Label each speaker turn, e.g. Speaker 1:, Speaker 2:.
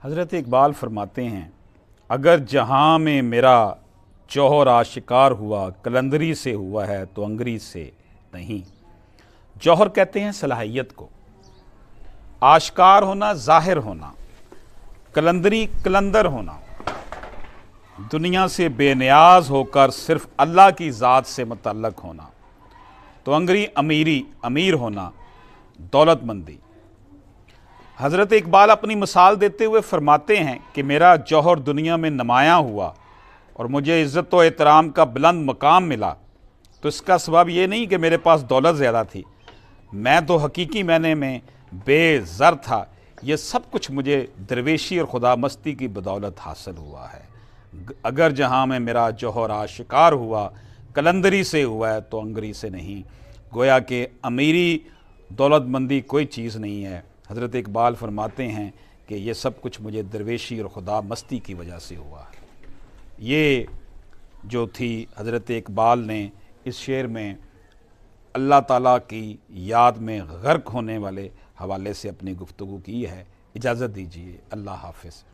Speaker 1: حضرت اقبال فرماتے ہیں، اگر جہاں میں میرا جوہر آشکار ہوا قلندری سے ہوا ہے تو انگری سے نہیں۔ جوہر کہتے ہیں صلاحیت کو، آشکار ہونا ظاہر ہونا، قلندری قلندر ہونا، دنیا سے بے نیاز ہو کر صرف اللہ کی ذات سے متعلق ہونا، تو انگری امیر ہونا، دولت مندی۔ حضرت اقبال اپنی مثال دیتے ہوئے فرماتے ہیں کہ میرا جوہر دنیا میں نمایاں ہوا اور مجھے عزت و احترام کا بلند مقام ملا، تو اس کا سبب یہ نہیں کہ میرے پاس دولت زیادہ تھی، میں تو حقیقی معنی میں بے زر تھا، یہ سب کچھ مجھے درویشی اور خدا مستی کی بدولت حاصل ہوا ہے۔ اگر جہاں میں میرا جوہر آشکار ہوا قلندری سے ہوا ہے تو انگری سے نہیں۔ گویا کہ امیری دولت مندی کوئی چیز نہیں ہے۔ حضرت اقبال فرماتے ہیں کہ یہ سب کچھ مجھے درویشی اور خدا مستی کی وجہ سے ہوا ہے۔ یہ جو تھی حضرت اقبال نے اس شعر میں اللہ تعالیٰ کی یاد میں غرق ہونے والے حوالے سے اپنی گفتگو کی ہے۔ اجازت دیجیے، اللہ حافظ۔